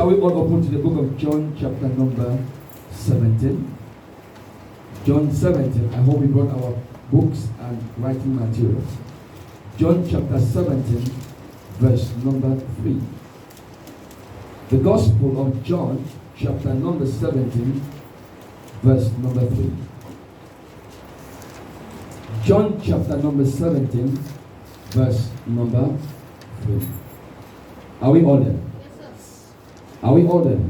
we all open to the book of John, chapter number 17? John 17. I hope we brought our books and writing materials. John chapter 17, verse number 3. The Gospel of John, chapter number 17, verse number 3. John chapter number 17, verse number 3. Are we all there? Yes, Are we all there?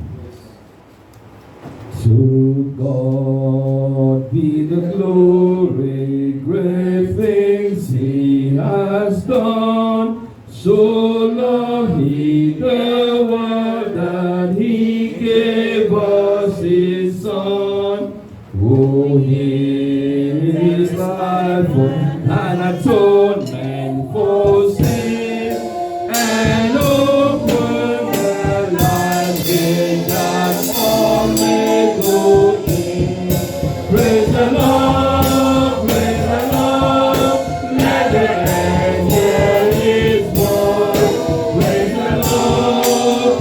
To God be the glory, great things He has done. So loved He the world that He gave us His Son, who gave His life for an atonement for sin, and opened the life gate that all may go in. Praise the Lord, let the earth hear His voice. Praise the Lord,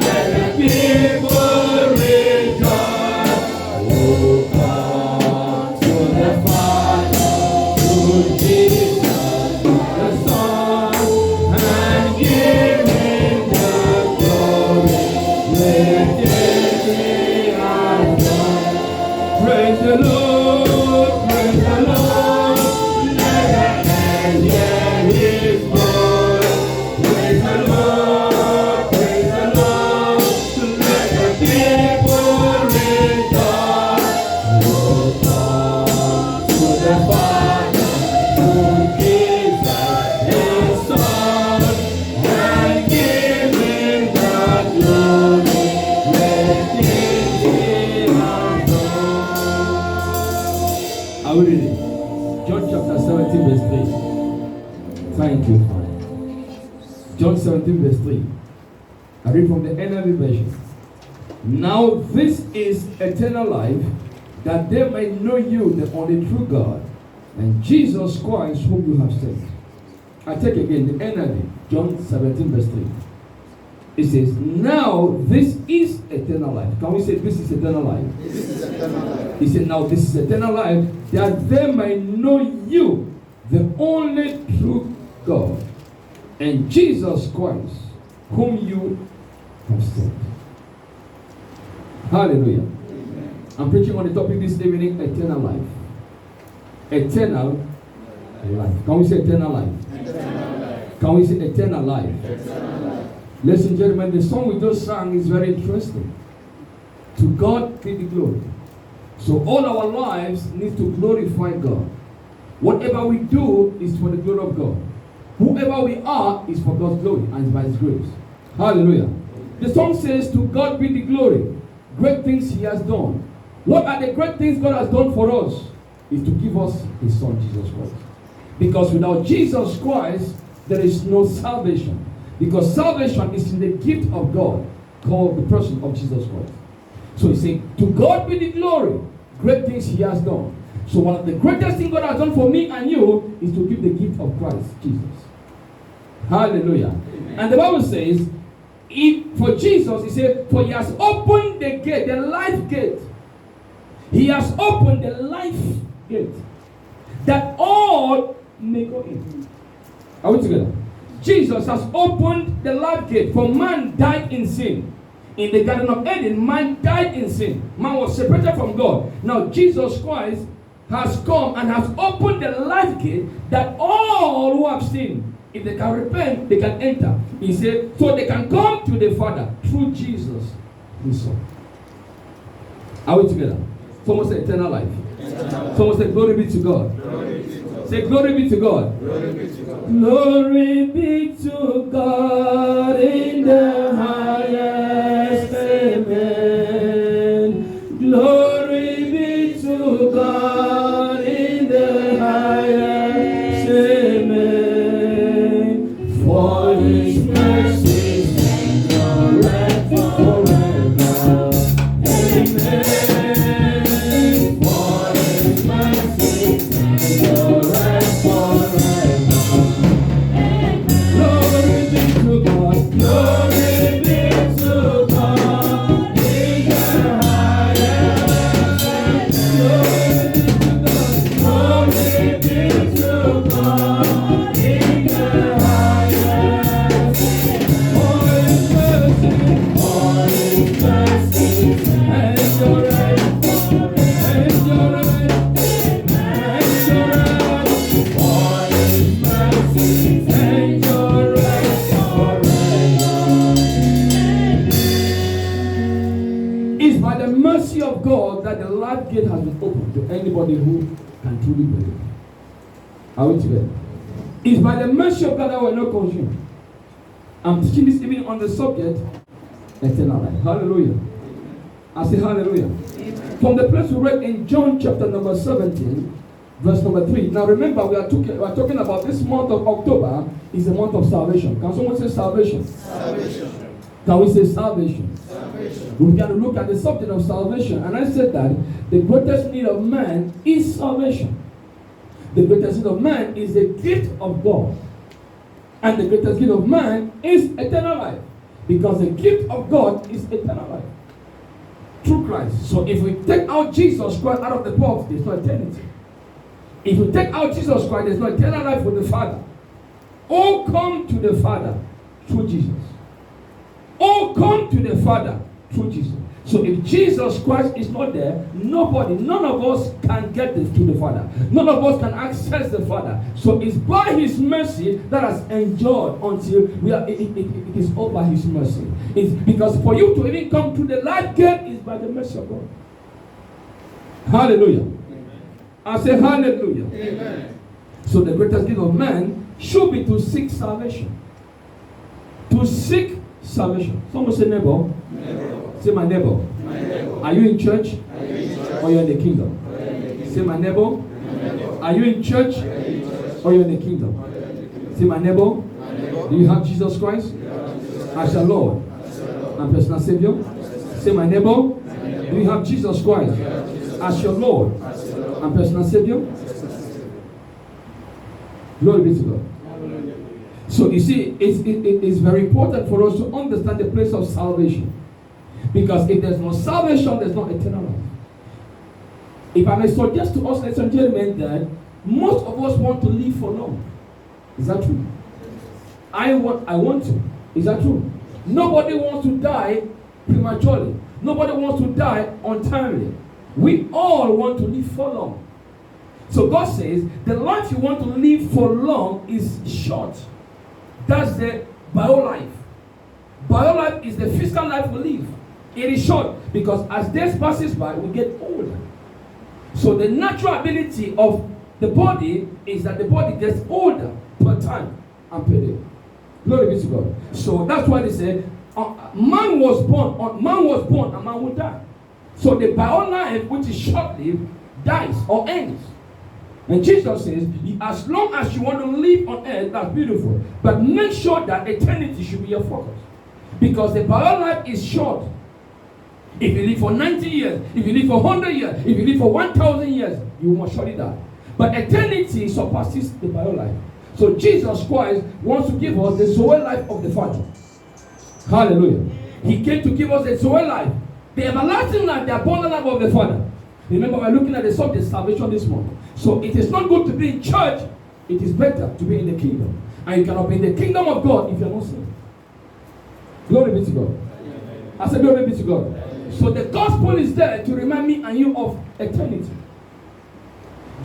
let the people rejoice. Oh, come to the Father, to Jesus, the Son, and give Him the glory. Let He has done. Praise the Lord, let the earth hear His voice. Praise the Lord, let the people rejoice. Oh, come to the Father, who Jesus His Son, and give Him the glory. Let He has done. Are we ready? John chapter 17, verse 3. Thank you, Father. John 17, verse 3. I read from the NIV version. Now this is eternal life, that they may know you, the only true God, and Jesus Christ, whom you have sent. I take again the NIV, John 17, verse 3. It says, now this is eternal life. Can we say this is eternal life? This is eternal life. He said, now this is eternal life, that they may know you, the only true God, and Jesus Christ, whom you have sent. Hallelujah. Amen. I'm preaching on the topic this evening, eternal life. Eternal life. Can we say eternal life? Eternal life. Can we say eternal life? Eternal life. Ladies and gentlemen, the song we just sang is very interesting. To God be the glory. So all our lives need to glorify God. Whatever we do is for the glory of God. Whoever we are is for God's glory and by His grace. Hallelujah. The song says, to God be the glory. Great things He has done. What are the great things God has done for us? Is to give us His Son, Jesus Christ. Because without Jesus Christ, there is no salvation. Because salvation is in the gift of God, called the person of Jesus Christ. So He said, to God be the glory. Great things He has done. So one of the greatest things God has done for me and you is to give the gift of Christ, Jesus. Hallelujah. Amen. And the Bible says, for Jesus, He said, for He has opened the gate, the life gate. He has opened the life gate, that all may go in. Are we together? Jesus has opened the life gate, for man died in sin. In the Garden of Eden, man died in sin. Man was separated from God. Now Jesus Christ has come and has opened the life gate, that all who have sinned, if they can repent, they can enter. He said, so they can come to the Father through Jesus, His Son. Are we together? Someone say eternal life. Someone say glory be to God. Glory be to God. Say glory be to God. Glory be to God. Glory be to God in the highest. Amen. Glory be to God in the highest. Amen. For His mercies endure forever. Amen. For His mercies endure forever. Glory be to God. Glory be that the life gate has been opened to anybody who can truly believe. Are we together? It's by the mercy of God that we're not consumed. I'm teaching this evening on the subject, eternal life. Hallelujah. I say hallelujah. Amen. From the place we read in John chapter number 17, verse number 3. Now remember, we are talking about this month of October is a month of salvation. Can someone say salvation? Salvation. Can we say salvation? Salvation. We got to look at the subject of salvation. And I said that the greatest need of man is salvation. The greatest need of man is the gift of God. And the greatest gift of man is eternal life. Because the gift of God is eternal life. Through Christ. So if we take out Jesus Christ out of the box, there's no eternity. If we take out Jesus Christ, there's no eternal life with the Father. All come to the Father through Jesus. All come to the Father through Jesus. So if Jesus Christ is not there, none of us can get to the Father. None of us can access the Father. So it's by His mercy that has endured until it is all by His mercy. It's because for you to even come to the life gate is by the mercy of God. Hallelujah. Amen. I say hallelujah. Amen. So the greatest gift of man should be to seek salvation. To seek salvation. Someone say neighbor. Neighbor. Say my neighbor. My neighbor. Are you in church? Or you're in the kingdom? Say my neighbor. Are you in church? Or you're in the kingdom? Say my neighbor. Do you have Jesus Christ as your Lord and personal Savior? Say my neighbor. Do you have Jesus Christ as your Lord and personal Savior? Glory be to God. So you see, it's very important for us to understand the place of salvation. Because if there's no salvation, there's no eternal life. If I may suggest to us, ladies and gentlemen, that most of us want to live for long. Is that true? I want to. Is that true? Nobody wants to die prematurely. Nobody wants to die untimely. We all want to live for long. So God says, the life you want to live for long is short. That's the bio life. Bio life is the physical life we live. It is short because as days passes by, we get older. So the natural ability of the body is that the body gets older per time and per day. Glory be to God. So that's why they say, man was born, and man will die. So the bio life, which is short-lived, dies or ends. And Jesus says, as long as you want to live on earth, that's beautiful. But make sure that eternity should be your focus. Because the bio life is short. If you live for 90 years, if you live for 100 years, if you live for 1,000 years, you must surely die. But eternity surpasses the bio life. So Jesus Christ wants to give us the Zoe life of the Father. Hallelujah. He came to give us the Zoe life, the everlasting life, the abundant life of the Father. Remember, we're looking at the subject salvation this month. So it is not good to be in church. It is better to be in the kingdom. And you cannot be in the kingdom of God if you're not saved. Glory be to God. I said glory be to God. So the gospel is there to remind me and you of eternity.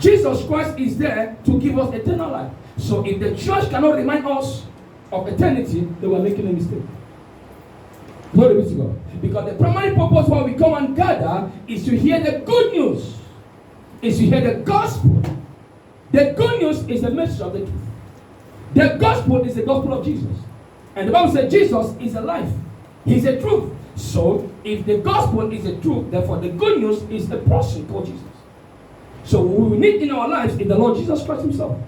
Jesus Christ is there to give us eternal life. So if the church cannot remind us of eternity, then we're making a mistake. Glory be to God. Because the primary purpose why we come and gather is to hear the good news. Is to hear the gospel. The good news is the message of the truth. The gospel is the gospel of Jesus. And the Bible says Jesus is the life. He's the truth. So, if the gospel is the truth, therefore the good news is the person called Jesus. So, what we need in our lives is the Lord Jesus Christ Himself.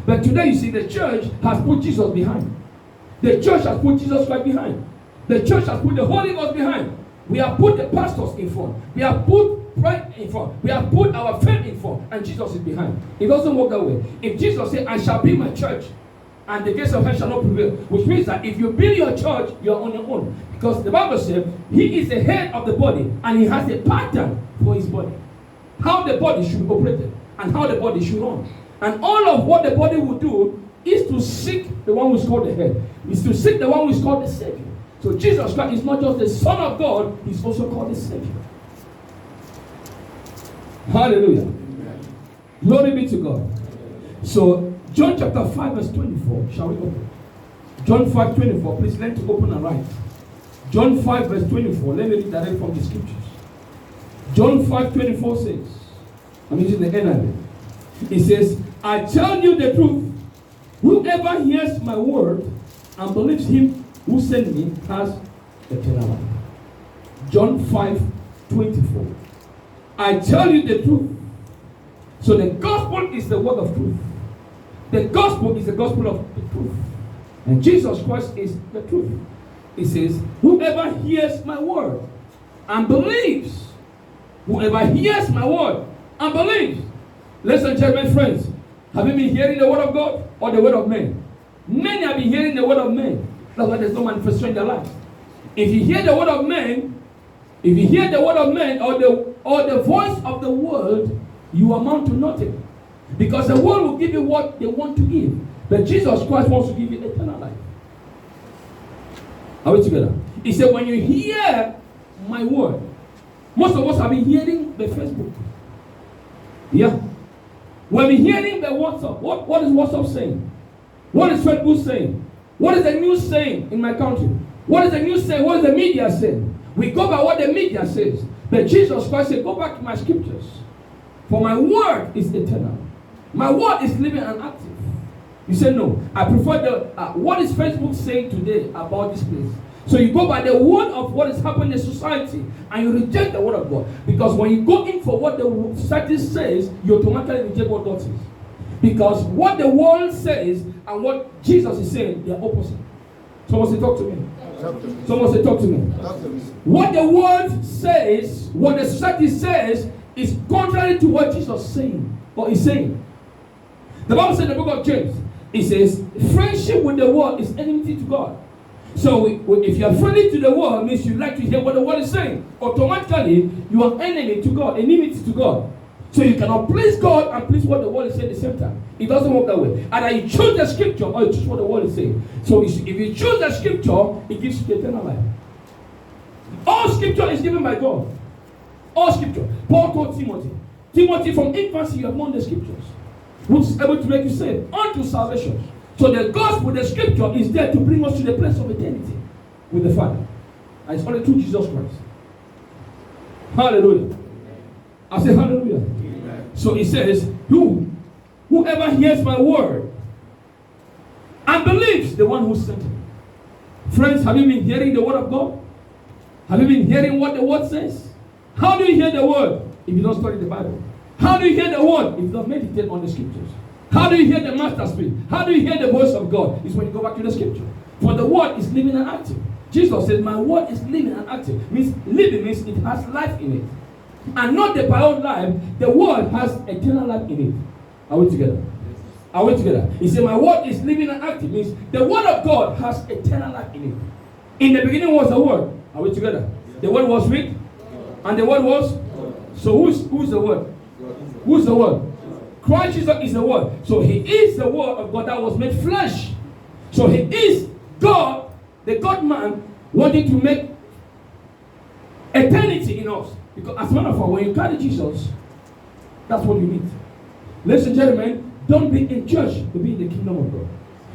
But today, you see, the church has put Jesus behind. The church has put Jesus Christ behind. The church has put the Holy Ghost behind. We have put the pastors in front. We have put pride in front. We have put our faith in front. And Jesus is behind. It doesn't work that way. If Jesus said, I shall be my church, and the gates of hell shall not prevail, which means that if you build your church, you are on your own. Because the Bible says, He is the head of the body, and He has a pattern for His body. How the body should operate, and how the body should run. And all of what the body will do is to seek the one who is called the head. Is to seek the one who is called the Savior. So Jesus Christ is not just the Son of God, He's also called the Savior. Hallelujah. Amen. Glory be to God. So, John chapter 5 verse 24. Shall we open? John 5 24. Please learn to open and write. John 5 verse 24. Let me read directly from the scriptures. John 5:24 says, I'm using the NIV. It says, I tell you the truth. Whoever hears my word and believes him who sent me has eternal life. John 5:24. I tell you the truth. So the gospel is the word of truth. The gospel is the gospel of the truth. And Jesus Christ is the truth. It says, whoever hears my word and believes. Whoever hears my word and believes. Listen, gentlemen, friends. Have you been hearing the word of God or the word of men? Many have been hearing the word of men. That's why there's no manifestation in their lives. If you hear the word of men, or the voice of the world, you amount to nothing. Because the world will give you what they want to give. But Jesus Christ wants to give you eternal life. Are we together? He said, when you hear my word, most of us have been hearing the Facebook. Yeah. We've been hearing the WhatsApp. What is WhatsApp saying? What is Facebook saying? What is the news saying in my country? What is the news saying? What is the media saying? We go by what the media says. But Jesus Christ said, go back to my scriptures. For my word is eternal. My word is living and active. You say, no, I prefer what is Facebook saying today about this place? So you go by the word of what is happening in society and you reject the word of God. Because when you go in for what the society says, you automatically reject what God says. Because what the world says and what Jesus is saying, they are opposite. Someone say, talk to me. Someone say, talk to me. What the world says, what the society says, is contrary to what Jesus is saying or is saying. The Bible says in the book of James, it says, friendship with the world is enmity to God. So if you are friendly to the world, means you like to hear what the world is saying. Automatically, you are enemy to God, enmity to God. So you cannot please God and please what the world is saying at the same time. It doesn't work that way. Either you choose the scripture or you choose what the world is saying. So if you choose the scripture, it gives you eternal life. All scripture is given by God. All scripture. Paul told Timothy. Timothy, from infancy you have known the scriptures, which is able to make you saved unto salvation. So the gospel, the scripture, is there to bring us to the place of eternity with the Father. And it's only through Jesus Christ. Hallelujah. I say hallelujah. Amen. So it says, whoever hears my word and believes the one who sent him. Friends, have you been hearing the word of God? Have you been hearing what the word says? How do you hear the word if you don't study the Bible? How do you hear the word if you don't meditate on the scriptures? How do you hear the master speak? How do you hear the voice of God? It's when you go back to the scripture. For the word is living and active. Jesus says, my word is living and active. Means living means it has life in it. And not the biological life. The word has eternal life in it. Are we together? Are we together? He said, my word is living and active. Means the word of God has eternal life in it. In the beginning was the word. Are we together? The word was with. And the word was. So who's the word? Who's the word? Christ Jesus is the word. So he is the word of God that was made flesh. So he is God, the God man, wanting to make eternity in us. Because as a matter of fact, when you carry Jesus, that's what you need. Ladies and gentlemen, don't be in church to be in the kingdom of God.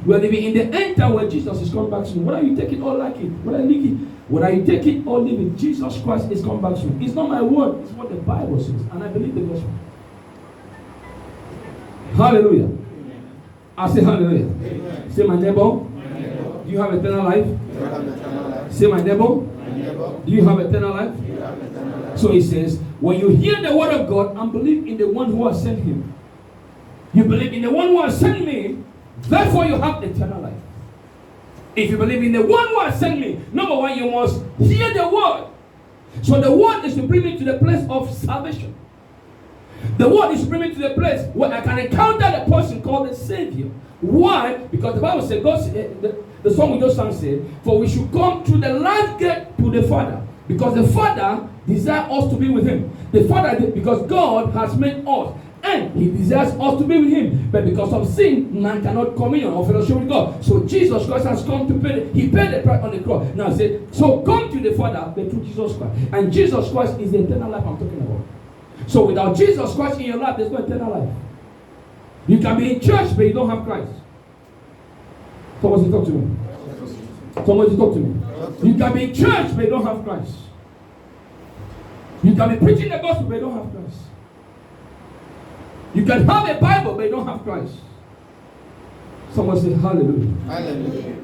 We are living in the end time where Jesus is coming back soon. Whether you take it or like it, whether you take it or leave it, Jesus Christ is coming back soon. It's not my word, it's what the Bible says. And I believe the gospel. Hallelujah. Amen. I say hallelujah. Amen. Say my neighbor. Do you have eternal life? Say my neighbor. Do you have eternal life? So he says, when you hear the word of God and believe in the one who has sent him, you believe in the one who has sent me, therefore you have eternal life. If you believe in the one who has sent me, number one, you must hear the word. So the word is to bring me to the place of salvation. The word is to bring me to the place where I can encounter the person called the Savior. Why? Because the Bible says, the song we just sang said, for we should come through the life gate to the Father. Because the Father desires us to be with him. The Father, because God has made us. And he desires us to be with him. But because of sin, man cannot communion or fellowship with God. So Jesus Christ has come to pay. He paid the price on the cross. Now I say, so come to the Father, but through Jesus Christ. And Jesus Christ is the eternal life I'm talking about. So without Jesus Christ in your life, there's no eternal life. You can be in church, but you don't have Christ. Someone talk to me. Someone talk to me. You can be in church, but you don't have Christ. You can be preaching the gospel, but you don't have Christ. You can have a Bible, but you don't have Christ. Someone say hallelujah. Hallelujah.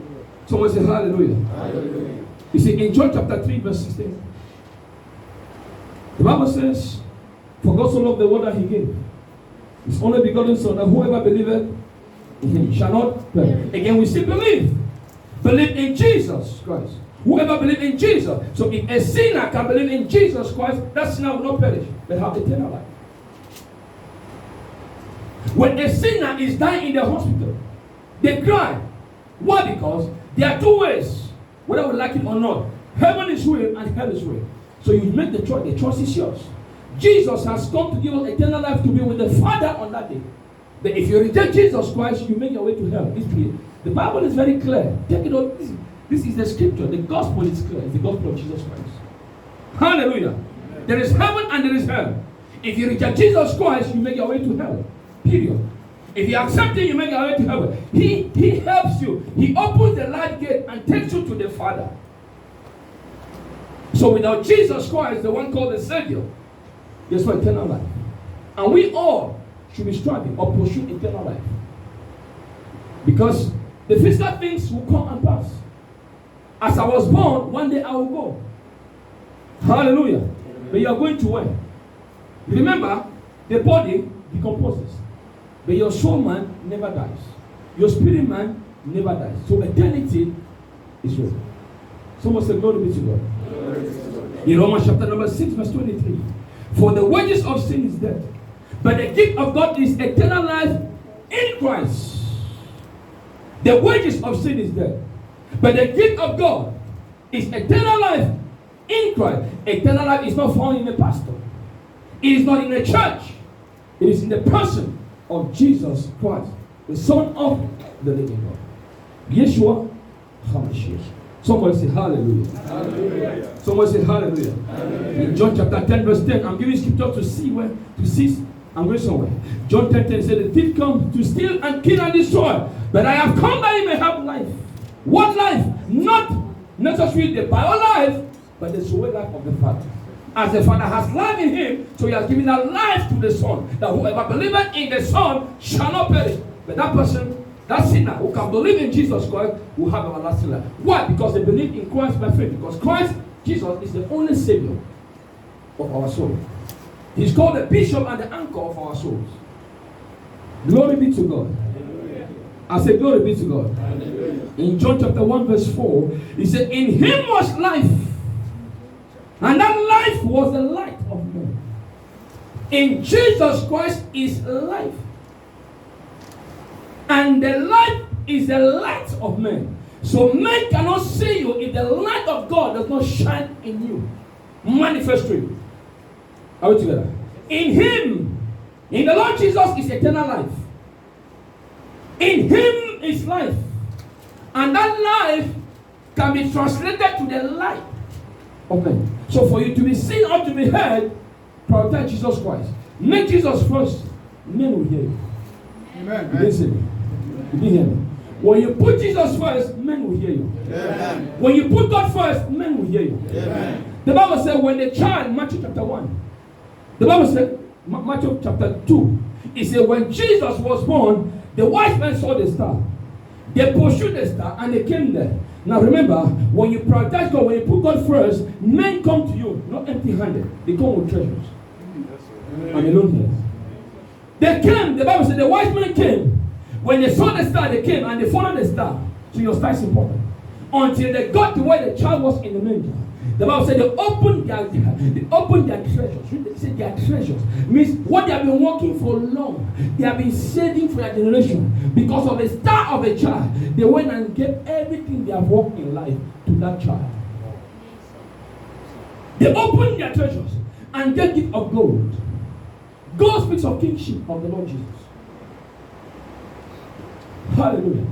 Someone say hallelujah. Hallelujah. You see, in John chapter 3, verse 16, the Bible says, for God so loved the world that he gave his only begotten Son, that whoever believeth in him shall not perish. Again, we still believe. Believe in Jesus Christ. Whoever believes in Jesus. So if a sinner can believe in Jesus Christ, that sinner will not perish, but have eternal life. When a sinner is dying in the hospital, they cry. Why? Because there are two ways, whether we like it or not. Heaven is real and hell is real. So you make the choice. The choice is yours. Jesus has come to give us eternal life to be with the Father on that day. But if you reject Jesus Christ, you make your way to hell. It's clear. The Bible is very clear. Take it all. This is the scripture. The gospel is clear. It's the gospel of Jesus Christ. Hallelujah. There is heaven and there is hell. If you reject Jesus Christ, you make your way to hell. Period. If you accept him, you make your way to heaven. He helps you. He opens the light gate and takes you to the Father. So without Jesus Christ, the one called the Savior, there's no eternal life. And we all should be striving or pursue eternal life. Because the physical things will come and pass. As I was born, one day I will go. Hallelujah. But you are going to where? Remember, the body decomposes. But your soul man never dies. Your spirit man never dies. So eternity is real. Someone say glory be to God. In Romans chapter number 6 verse 23. For the wages of sin is death. But the gift of God is eternal life in Christ. The wages of sin is death. But the gift of God is eternal life in Christ. Eternal life is not found in a pastor. It is not in a church. It is in the person of Jesus Christ, the Son of the living God. Yeshua HaMashiach. Someone say hallelujah. Hallelujah. Someone say hallelujah. Hallelujah. In John chapter 10 verse 10, I'm giving scripture to see where, to see, I'm going somewhere. John 10:10 said, the thief comes to steal and kill and destroy. But I have come that he may have life. What life? Not necessarily the bio life, but the soul life of the Father. As the Father has life in him, so he has given that life to the Son. That whoever believeth in the Son shall not perish. But that person, that sinner who can believe in Jesus Christ, will have everlasting life. Why? Because they believe in Christ by faith. Because Christ, Jesus, is the only Savior of our soul. He's called the bishop and the anchor of our souls. Glory be to God. Hallelujah. I say glory be to God. Hallelujah. In John chapter 1 verse 4, he said, in him was life. And that life was the light of men. In Jesus Christ is life. And the light is the light of men. So men cannot see you if the light of God does not shine in you. Manifestly. Are we together? In him, in the Lord Jesus is eternal life. In him is life. And that life can be translated to the light of men. So for you to be seen or to be heard, prioritize Jesus Christ. Make Jesus first. Men will hear you. Amen. You didn't see me. You didn't hear me. When you put Jesus first, men will hear you. Amen. When you put God first, men will hear you. Amen. The Bible said when the child, Matthew chapter 1. The Bible said, Matthew chapter 2. It said when Jesus was born, the wise men saw the star. They pursued the star and they came there. Now remember, when you prioritize God, when you put God first, men come to you, not empty-handed. They come with treasures. And they don't hear. They came, the Bible said the wise men came. When they saw the star, they came and they followed the star. So your star is important. Until they got to where the child was in the manger. The Bible said they opened their treasures. They said their treasures. Means what they have been working for long. They have been saving for their generation. Because of the star of a child. They went and gave everything they have worked in life to that child. They opened their treasures and gave gift of gold. Gold speaks of kingship of the Lord Jesus. Hallelujah.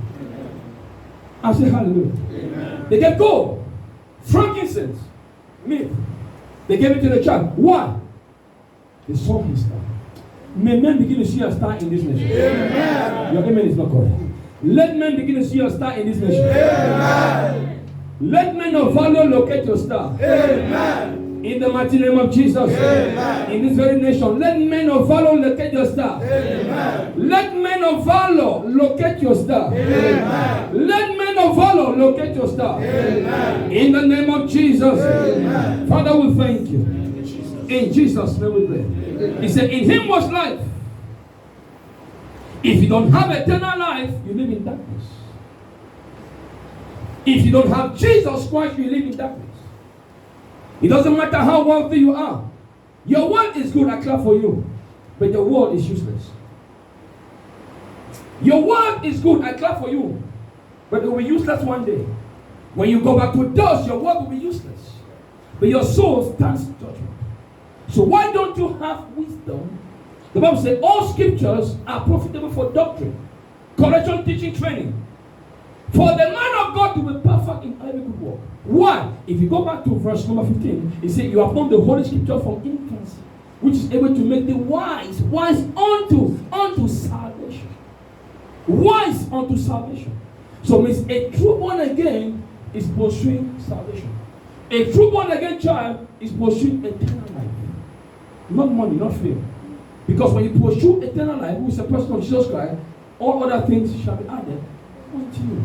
I say hallelujah. Amen. They gave gold, frankincense, myrrh. They gave it to the child. Why? They saw his star. May men begin to see a star in this nation. Amen. Your amen is not correct. Let men begin to see a star in this nation. Amen. Let men of value locate your star. Amen. In the mighty name of Jesus. Amen. In this very nation, let men of valor locate your star. Amen. Let men of valor locate your star. Amen. Let men of valor locate your star. Amen. In the name of Jesus. Amen. Father, we thank you. In Jesus' name we pray. He said, in him was life. If you don't have eternal life, you live in darkness. If you don't have Jesus Christ, you live in darkness. It doesn't matter how wealthy you are. Your world is good, I clap for you. But your world is useless. Your world is good, I clap for you. But it will be useless one day. When you go back to dust, your world will be useless. But your soul stands judgment. So why don't you have wisdom? The Bible says all scriptures are profitable for doctrine, correction, teaching, training. For the man of God to be perfect in every good work. Why? If you go back to verse number 15, it says, you have known the Holy Scripture from infancy, which is able to make the wise unto salvation. Wise unto salvation. So means a true born again is pursuing salvation. A true born again child is pursuing eternal life. Not money, not fame. Because when you pursue eternal life, who is a person of Jesus Christ, all other things shall be added unto you.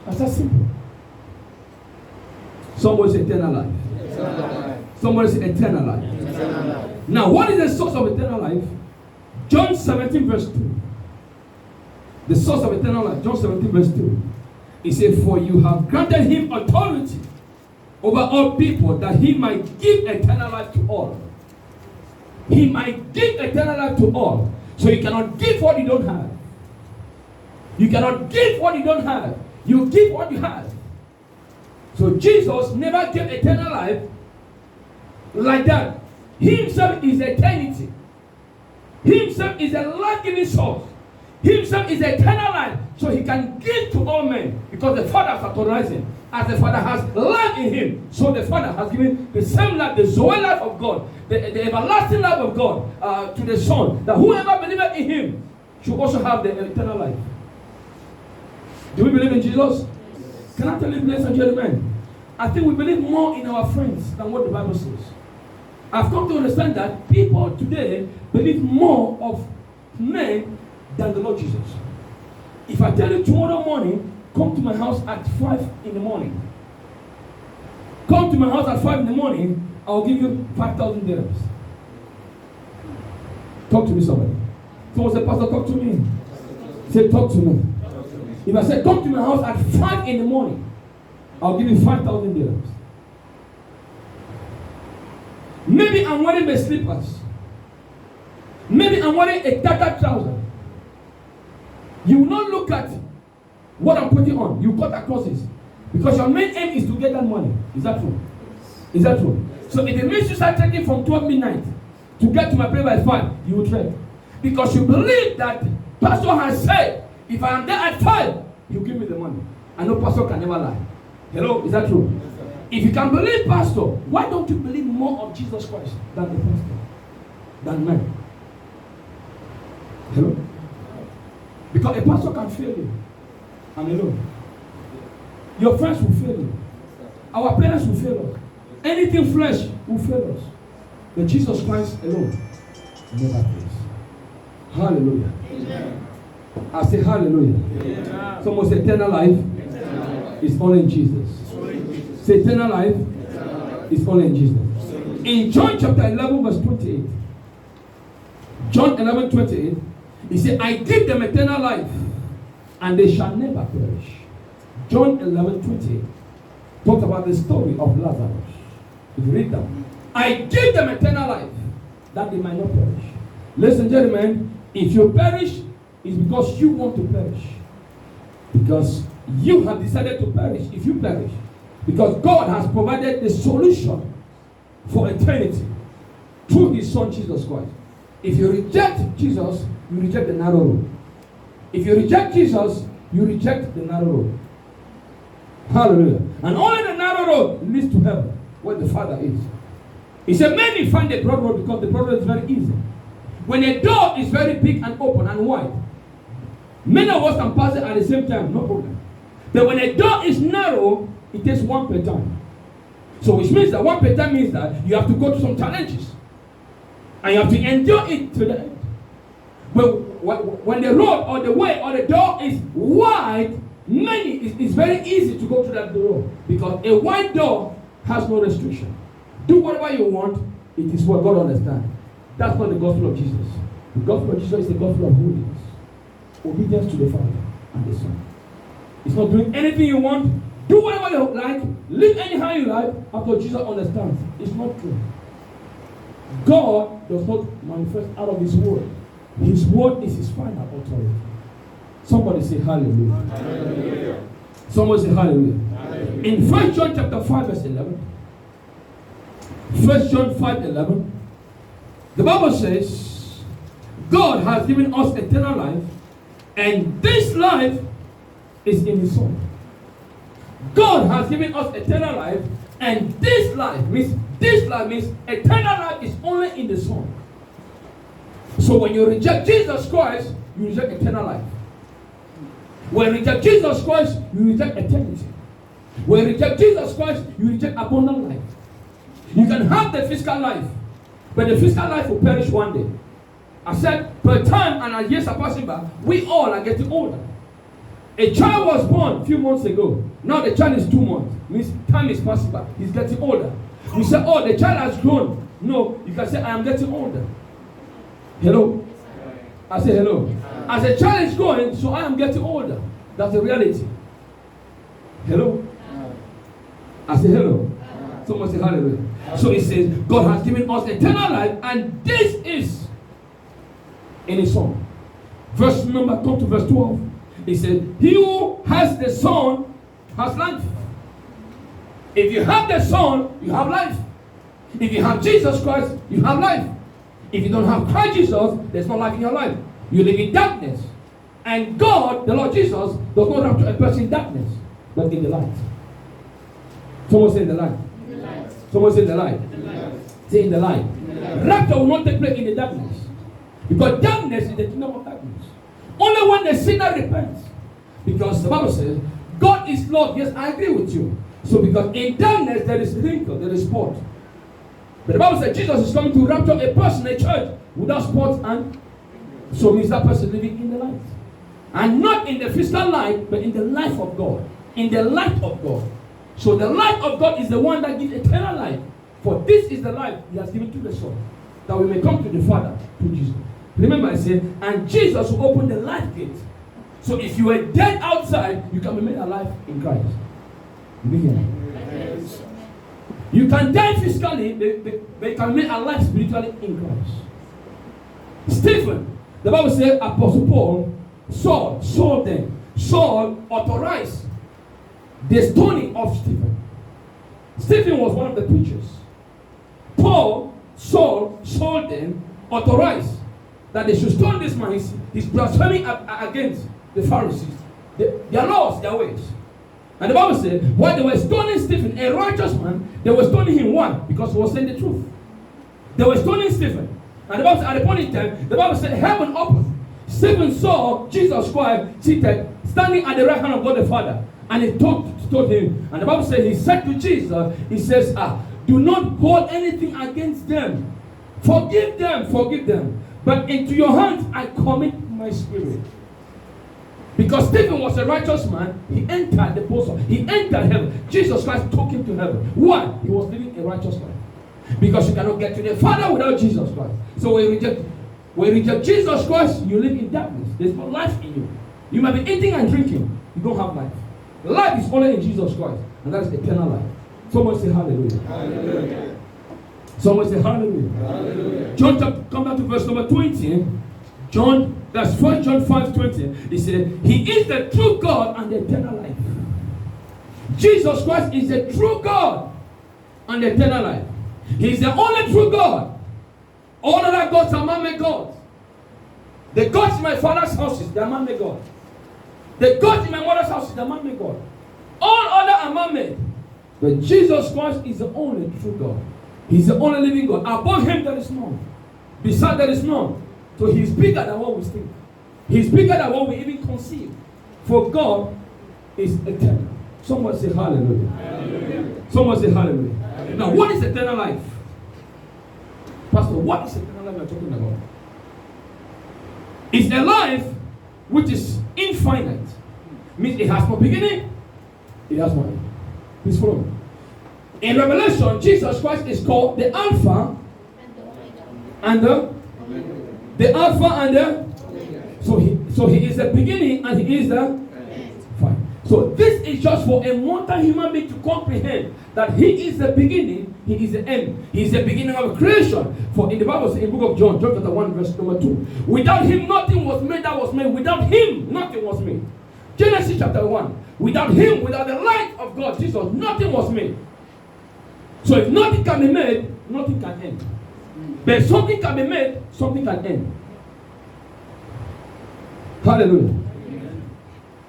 That's that simple. Somebody say eternal life. Eternal life. Somebody say eternal life. Eternal life. Now, what is the source of eternal life? John 17 verse 2. The source of eternal life, John 17 verse 2. He said, for you have granted him authority over all people, that he might give eternal life to all. He might give eternal life to all. So you cannot give what you don't have. You cannot give what you don't have. You give what you have. So Jesus never gave eternal life like that. He himself is eternity. He himself is a life-giving source. He himself is eternal life. So he can give to all men because the Father has authorized him. As the Father has life in him, so the Father has given the same life, the Zoe life of God, the everlasting life of God to the Son, that whoever believes in him should also have the eternal life. Do we believe in Jesus? Yes. Can I tell you, ladies and gentlemen, I think we believe more in our friends than what the Bible says. I've come to understand that people today believe more of men than the Lord Jesus. If I tell you tomorrow morning, come to my house at 5 in the morning. Come to my house at 5 in the morning, I'll give you 5,000 dirhams. Talk to me, somebody. Someone say, Pastor, talk to me. Say, talk to me. If I say, come to my house at 5 in the morning, I'll give you 5,000 dirhams. Maybe I'm wearing my slippers. Maybe I'm wearing a tattered trouser. You will not look at what I'm putting on. You cut across this. Because your main aim is to get that money. Is that true? Is that true? So if it means you start taking from 12 midnight to get to my place by 5, you will trade. Because you believe that Pastor has said, if I am there at 5, he'll give me the money. I know Pastor can never lie. Hello? Is that true? If you can believe Pastor, why don't you believe more of Jesus Christ than the Pastor? Than man? Hello? Because a pastor can fail you. I'm alone. Your friends will fail you. Our parents will fail us. Anything flesh will fail us. But Jesus Christ alone never fails. Hallelujah. Amen. I say hallelujah. Amen. Someone say eternal life is only in Jesus. Say eternal life is only in Jesus. In John chapter 11 verse 28. John 11:28. He said, I give them eternal life, and they shall never perish. John 11:28 talks about the story of Lazarus. If you read that, I give them eternal life, that they might not perish. Ladies and gentlemen, if you perish, it's because you want to perish. Because you have decided to perish. If you perish, because God has provided the solution for eternity through His Son Jesus Christ. If you reject Jesus, you reject the narrow road. If you reject Jesus, you reject the narrow road. Hallelujah. And only the narrow road leads to heaven, where the Father is. He said, many find the broad road because the broad road is very easy. When a door is very big and open and wide, many of us can pass it at the same time, no problem. But when a door is narrow, it takes one per time. So which means that 1 Peter means that you have to go through some challenges. And you have to endure it to the end. When the road or the way or the door is wide, it's very easy to go through that door. Because a wide door has no restriction. Do whatever you want, it is what God understands. That's not the gospel of Jesus. The gospel of Jesus is the gospel of holiness. Obedience to the Father and the Son. It's not doing anything you want. Do whatever you like. Live anyhow you like. After Jesus understands. It's not true. God does not manifest out of His word. His word is His final authority. Somebody say hallelujah. Hallelujah. Somebody say hallelujah. Hallelujah. In 1 John chapter 5 verse 11. 1 John 5:11. The Bible says, God has given us eternal life, and this life is in His Son. God has given us eternal life, and this life means eternal life is only in the Son. So when you reject Jesus Christ, you reject eternal life. When you reject Jesus Christ, you reject eternity. When you reject Jesus Christ, you reject abundant life. You can have the physical life, but the physical life will perish one day. I said, per time and as years are passing by, we all are getting older. A child was born a few months ago. Now the child is 2 months. Means time is passing by. He's getting older. We say, oh, the child has grown. No, you can say, I am getting older. Hello? I say hello. As a child is growing, so I am getting older. That's the reality. Hello? I say hello. Someone say hallelujah. So it says, God has given us eternal life, and this is in His Son. Verse number, come to verse 12. It says, he who has the Son has life. If you have the Son, you have life. If you have Jesus Christ, you have life. If you don't have Christ Jesus, there's no life in your life. You live in darkness. And God, the Lord Jesus, does not rapture a person in darkness, but in the light. Someone say in the light. Someone say in the light. Say in the light. Rapture will not take place in the darkness. Because darkness is the kingdom of darkness. Only when the sinner repents. Because the Bible says, God is Lord. Yes, I agree with you. So because in darkness there is wrinkle, there is spot. But the Bible says Jesus is coming to rapture a person, a church, without spot, and so means that person living in the light. And not in the physical light, but in the life of God. In the light of God. So the light of God is the one that gives eternal life. For this is the life He has given to the Son, that we may come to the Father through Jesus. Remember I said, and Jesus will open the life gate. So if you were dead outside, you can be made alive in Christ. Yes. You can die physically, but you can be made alive spiritually in Christ. Stephen, the Bible says, Apostle Paul, Saul authorized the stoning of Stephen. Stephen was one of the preachers. Saul then authorized that they should stone this man. He's blaspheming against the Pharisees, their laws, their ways. And the Bible said, while they were stoning Stephen, a righteous man, they were stoning him. Why? Because he was saying the truth. They were stoning Stephen. And the Bible said, at the point in time, the Bible said, heaven opened. Stephen saw Jesus Christ seated, standing at the right hand of God the Father. And he told him, and the Bible says, he said to Jesus, he says, do not hold anything against them. Forgive them. But into your hands I commit my spirit. Because Stephen was a righteous man, he entered the bosom. He entered heaven. Jesus Christ took him to heaven. Why? He was living a righteous life. Because you cannot get to the Father without Jesus Christ. So when you reject Jesus Christ, you live in darkness. There's no life in you. You might be eating and drinking. You don't have life. Life is only in Jesus Christ. And that is eternal life. Someone say hallelujah. Hallelujah. Someone say hallelujah. Hallelujah. Come down to verse number 20. That's 1 John 5:20. He said, He is the true God and the eternal life. Jesus Christ is the true God and the eternal life. He is the only true God. All other gods are man-made gods. The gods in my father's houses, they are man-made gods. The gods in my mother's house is the man-made God. All other are man-made. But Jesus Christ is the only true God. He's the only living God. Above Him there is none. Beside there is none. So He's bigger than what we think. He's bigger than what we even conceive. For God is eternal. Someone say hallelujah. Hallelujah. Someone say hallelujah. Now, what is eternal life? Pastor, what is eternal life we are talking about? It's a life which is infinite. Means it has no beginning, it has no end. Please follow me. In Revelation, Jesus Christ is called the Alpha and the Alpha and the. So he is the beginning and he is the. Fine. So this is just for a mortal human being to comprehend that he is the beginning, he is the end. He is the beginning of creation. For in the Bible, in the book of John chapter 1, verse number 2. Without him, nothing was made that was made. Without him, nothing was made. Genesis chapter 1. Without him, without the light of God, Jesus, nothing was made. So if nothing can be made, nothing can end. But if something can be made, something can end. Hallelujah.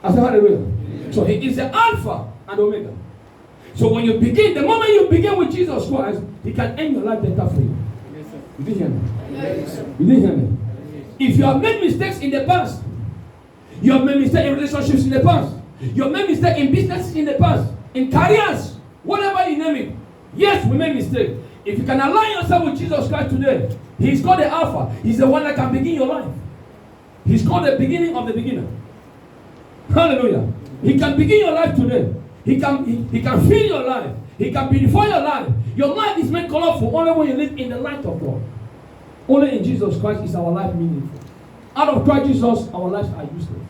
I say hallelujah. So he is the Alpha and Omega. So when you begin, the moment you begin with Jesus Christ, he can end your life better for you. Yes, sir. You didn't hear me? Yes. You didn't hear me? If you have made mistakes in the past, you have made mistakes in relationships in the past, you have made mistakes in business in the past, in careers, whatever you name it. Yes, we made mistakes. If you can align yourself with Jesus Christ today, he's called the Alpha. He's the one that can begin your life. He's called the beginning of the beginner. Hallelujah. He can begin your life today. He can fill your life. He can beautify your life. Your life is made colorful only when you live in the light of God. Only in Jesus Christ is our life meaningful. Out of Christ Jesus, our lives are useless.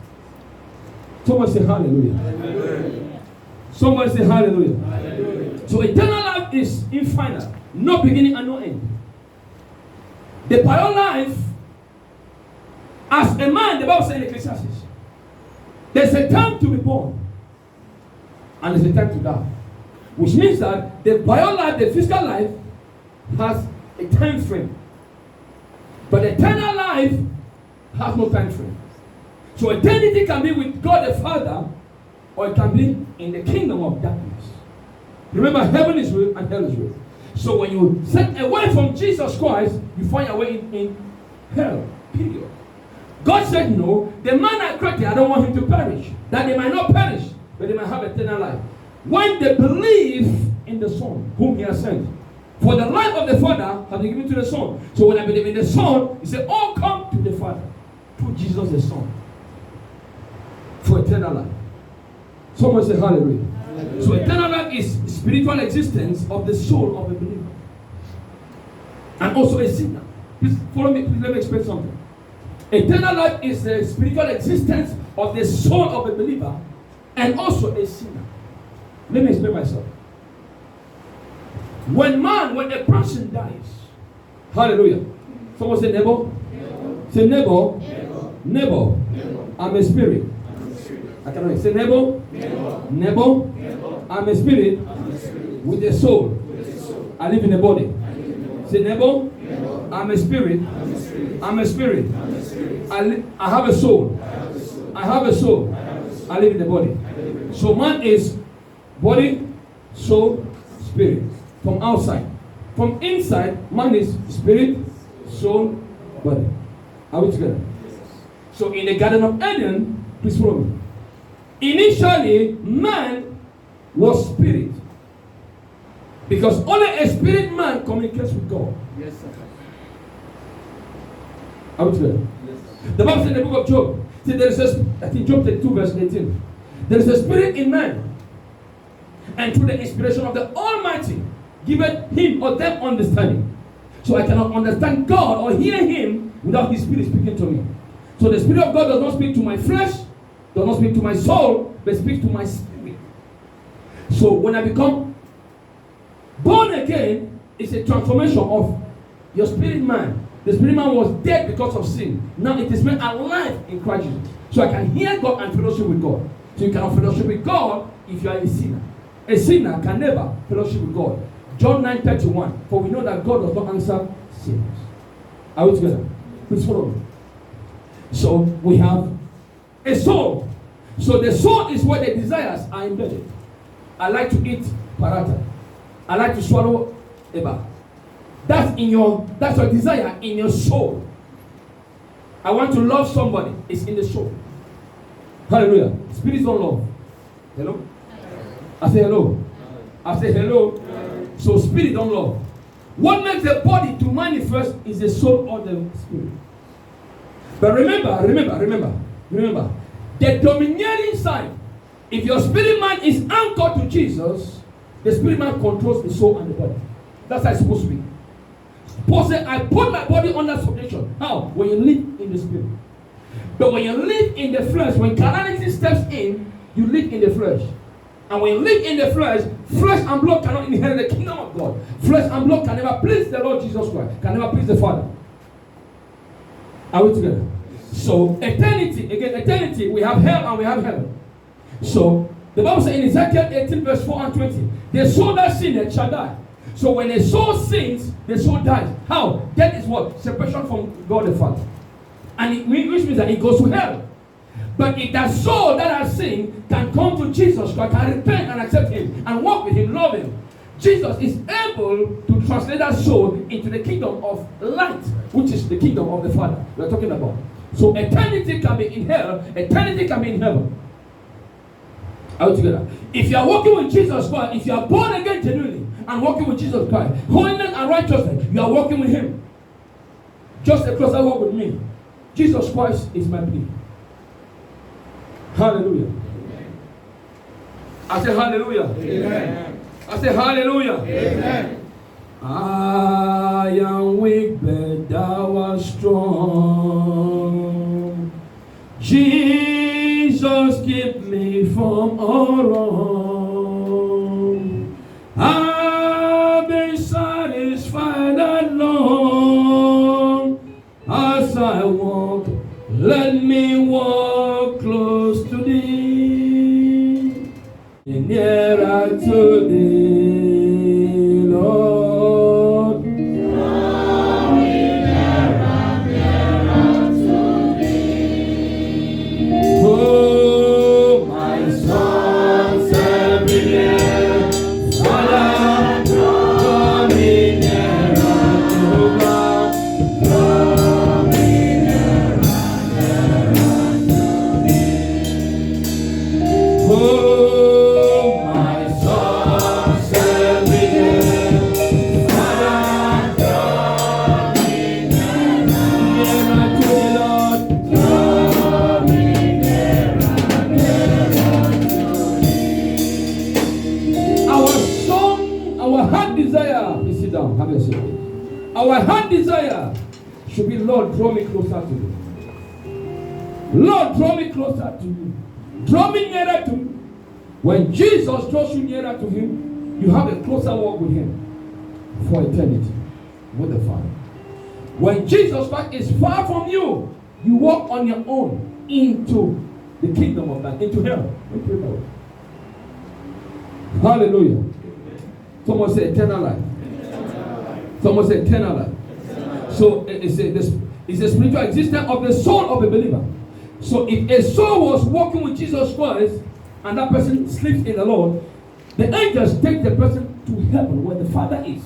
Somebody say hallelujah. Hallelujah. Somebody say hallelujah. Hallelujah. So eternal life is infinite. No beginning and no end. The prior life, as a man, the Bible says in Ecclesiastes, there's a time to be born and there's a time to die. Which means that the bio life, the physical life, has a time frame. But eternal life has no time frame. So eternity can be with God the Father, or it can be in the kingdom of darkness. Remember, heaven is real and hell is real. So when you set away from Jesus Christ, you find your way in hell. Period. God said no, the man I created, I don't want him to perish. That they might not perish, but they might have eternal life. When they believe in the Son, whom he has sent. For the life of the Father has been given to the Son. So when I believe in the Son, he said, all come to the Father. Through Jesus the Son. For eternal life. Someone say hallelujah. Hallelujah. So eternal life is spiritual existence of the soul of a believer. And also a sinner. Please follow me, please let me explain something. Eternal life is the spiritual existence of the soul of a believer and also a sinner. Let me explain myself. When a person dies, hallelujah. Someone say neighbor. Say neighbor. Neighbor. I'm a spirit. I cannot say neighbor. Neighbor. I'm a spirit with a soul. I live in a body. Say neighbor. I'm a spirit. I'm a spirit. I have a soul. I have a soul. I live in the body. So man is body, soul, spirit. From outside. From inside, man is spirit, soul, body. Are we together? So in the Garden of Eden, please follow me. Initially, man was spirit. Because only a spirit man communicates with God. Yes, sir. Are we together? Yes, sir. The Bible says in the book of Job, see, there is a, I think Job 32 verse 18. There is a spirit in man. And through the inspiration of the Almighty, giveth him or them understanding. So I cannot understand God or hear him without his spirit speaking to me. So the spirit of God does not speak to my flesh, does not speak to my soul, but speaks to my spirit. So when I become born again, it's a transformation of your spirit man. The spirit man was dead because of sin. Now it is made alive in Christ Jesus. So I can hear God and fellowship with God. So you cannot fellowship with God if you are a sinner. A sinner can never fellowship with God. John 9:31. For we know that God does not answer sinners. Are we together? Please follow me. So we have a soul. So the soul is where the desires are embedded. I like to eat paratha. I like to swallow eba. That's your desire in your soul. I want to love somebody. It's in the soul. Hallelujah. Spirits don't love. Hello? I say hello. I say hello. So spirit don't love. What makes the body to manifest is the soul or the spirit. But remember, the domineering side, if your spirit man is anchored to Jesus, the spirit man controls the soul and the body. That's how it's supposed to be. Paul said, I put my body under subjection. How? When you live in the spirit. But when you live in the flesh, when carnality steps in, you live in the flesh. And when you live in the flesh, flesh and blood cannot inherit the kingdom of God. Flesh and blood can never please the Lord Jesus Christ, can never please the Father. Are we together? So, eternity, we have hell and we have heaven. So, the Bible says in Ezekiel 18 verse 4 and 20, the soul that sinneth shall die. So, when a soul sins, the soul dies. How? That is what? Separation from God the Father. And which means that it goes to hell. But if that soul that has sinned can come to Jesus Christ, can repent and accept Him, and walk with Him, love Him, Jesus is able to translate that soul into the kingdom of light, which is the kingdom of the Father we are talking about. So eternity can be in hell, eternity can be in heaven. Are we together? If you are walking with Jesus Christ, if you are born again genuinely and walking with Jesus Christ, holiness and righteousness, you are walking with Him. Just a closer walk with me. Jesus Christ is my plea. Hallelujah. Amen. I say hallelujah. Amen. I say hallelujah. Amen. I am weak, but thou art strong. Jesus, keep me from all wrong. I've been satisfied and long. As I walk, let me walk close to Thee, and nearer to Thee, Lord. Draw me nearer to Thee. Oh, my songs every day, Father, draw me nearer to God. Draw me oh, my songs every day, Father, draw me nearer to the Lord. Draw me nearer to Thee. Our song, our heart desire, please sit down, have a seat. Our heart desire should be, Lord, draw me closer to You. Lord, draw me closer to You. Draw me nearer to Him. When Jesus draws you nearer to Him, you have a closer walk with Him for eternity with the Father. When Jesus Christ is far from you, you walk on your own into the kingdom of God, into hell. Hallelujah. Someone say eternal life. Someone say eternal life. So it's a spiritual existence of the soul of a believer. So if a soul was walking with Jesus Christ and that person sleeps in the Lord, the angels take the person to heaven where the Father is.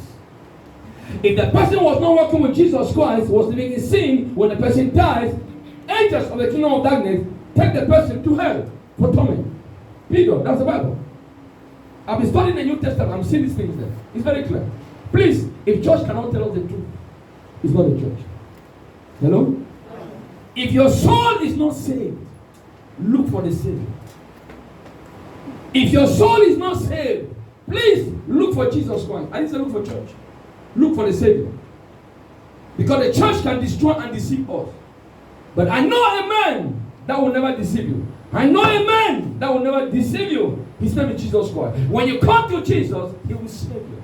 If the person was not walking with Jesus Christ, was living in sin, when the person dies, angels of the kingdom of darkness take the person to hell for torment. Period. That's the Bible. I've been studying the New Testament. I'm seeing these things there. It's very clear. Please, if church cannot tell us the truth, it's not a church. Hello? If your soul is not saved, look for the Savior. If your soul is not saved, please look for Jesus Christ. I didn't say look for church. Look for the Savior. Because the church can destroy and deceive us. But I know a man that will never deceive you. I know a man that will never deceive you. His name is Jesus Christ. When you come to Jesus, He will save you.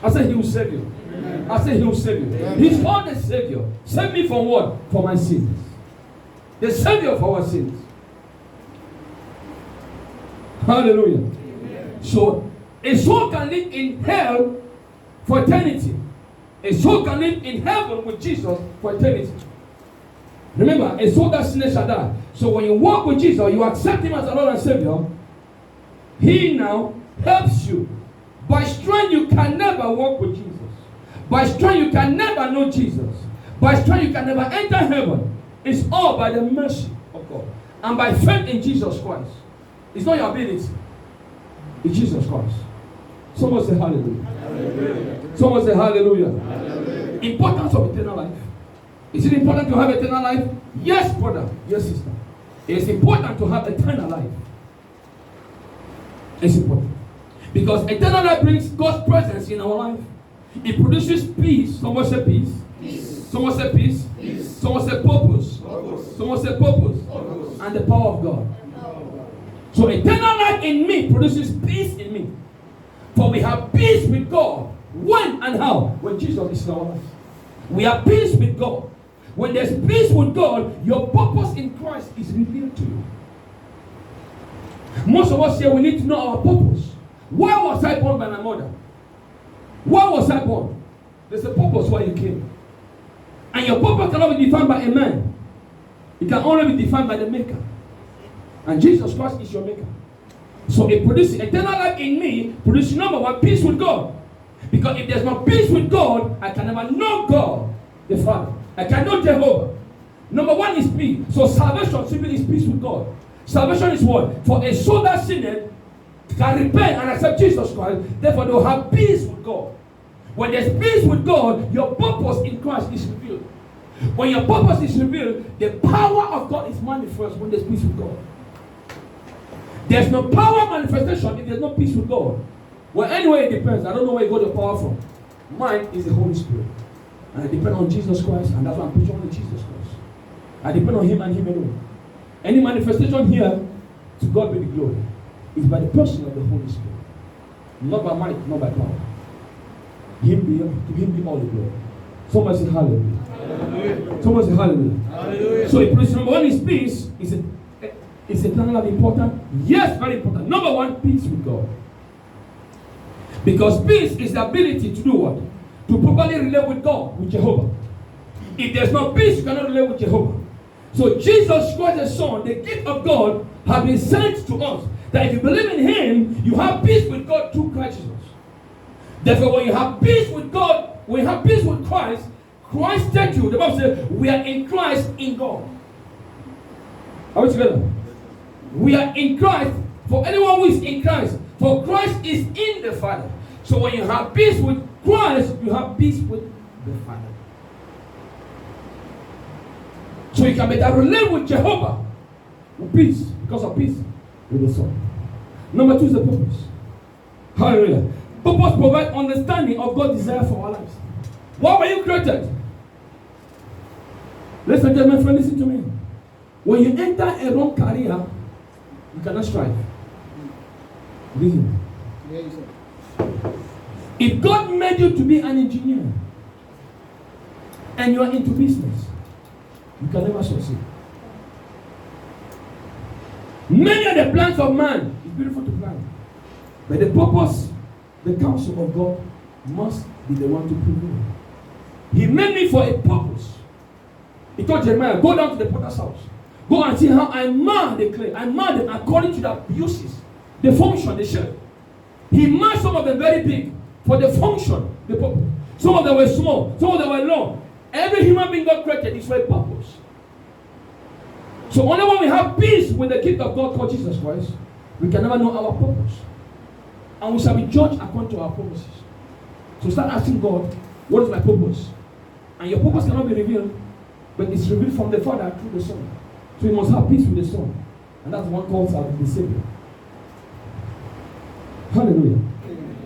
I said He will save you. Amen. I said He will save you. Amen. He's called the Savior. Save me from what? For my sins. The Savior for our sins. Hallelujah. Amen. So, a soul can live in hell for eternity. A soul can live in heaven with Jesus for eternity. Remember, a soul that sinners shall die. So when you walk with Jesus, you accept Him as a Lord and Savior, He now helps you. By strength, you can never walk with Jesus. By strength, you can never know Jesus. By strength, you can never enter heaven. It's all by the mercy of God. And by faith in Jesus Christ. It's not your ability. It's Jesus Christ. Someone say hallelujah. Someone say hallelujah. Importance of eternal life. Is it important to have eternal life? Yes, brother. Yes, sister. It's important to have eternal life. It's important. Because eternal life brings God's presence in our life. It produces peace. Someone say peace. Peace. Someone say peace. Peace. Someone say purpose. Purpose. Someone say purpose. Purpose. And the power of God. So eternal life in me produces peace in me. For we have peace with God. When and how? When Jesus is in our life. We have peace with God. When there's peace with God, your purpose in Christ is revealed to you. Most of us here, we need to know our purpose. Why was I born by my mother? Why was I born? There's a purpose why you came. And your purpose cannot be defined by a man. It can only be defined by the Maker. And Jesus Christ is your Maker. So it produces eternal life in me, produces number one, peace with God. Because if there's no peace with God, I can never know God, the Father. I can know Jehovah. Number one is peace. So salvation simply is peace with God. Salvation is what? For a soul that sinned can repent and accept Jesus Christ, therefore they will have peace with God. When there's peace with God, your purpose in Christ is revealed. When your purpose is revealed, the power of God is manifest when there's peace with God. There's no power manifestation if there's no peace with God. Well, anyway, it depends. I don't know where you got the power from. Mine is the Holy Spirit. And I depend on Jesus Christ, and that's why I'm preaching on Jesus Christ. I depend on Him and Him alone. Any manifestation here, to God be the glory, is by the person of the Holy Spirit. Not by might, not by power. To Him be all the glory. Someone say hallelujah. Hallelujah. Someone say hallelujah. Hallelujah. So if number one is peace, is eternal life important? Yes, very important. Number one, peace with God. Because peace is the ability to do what? To properly relate with God, with Jehovah. If there's no peace, you cannot relate with Jehovah. So Jesus Christ, the Son, the gift of God, has been sent to us. That if you believe in Him, you have peace with God through Christ Jesus. Therefore, when you have peace with God, when you have peace with Christ, Christ sent you. The Bible says, we are in Christ in God. Are we together? We are in Christ. For anyone who is in Christ, for Christ is in the Father. So when you have peace with Christ, you have peace with the Father. So you can better relate with Jehovah with peace, because of peace with the Son. Number two is the purpose. Hallelujah. Purpose provides understanding of God's desire for our lives. Why were you created? Ladies and gentlemen, friend, listen to me. When you enter a wrong career, you cannot strive. Listen. If God made you to be an engineer and you are into business, you can never succeed. Many of the plans of man is beautiful to plan, but the purpose, the counsel of God must be the one to prevail. He made me for a purpose. He told Jeremiah, go down to the potter's house. Go and see how I mold the clay. I mold them according to the uses, the function, the shape. He made some of them very big for the function, the purpose. Some of them were small, some of them were long. Every human being God created is for a purpose. So only when we have peace with the gift of God called Jesus Christ, we can never know our purpose. And we shall be judged according to our purposes. So start asking God, what is my purpose? And your purpose cannot be revealed, but it's revealed from the Father through the Son. So you must have peace with the Son. And that's what calls out the Savior. Hallelujah. Amen.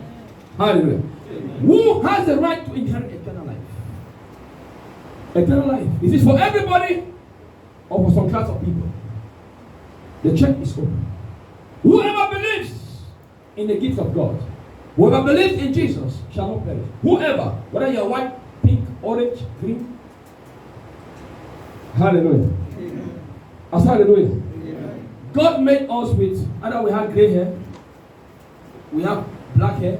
Hallelujah. Amen. Who has the right to inherit eternal life? Eternal life. Is this for everybody or for some class of people? The check is open. Whoever believes in the gift of God, whoever believes in Jesus shall not perish. Whoever, whether you're white, pink, orange, green. Hallelujah. Amen. As hallelujah. Amen. God made us with, either we have gray hair, we have black hair.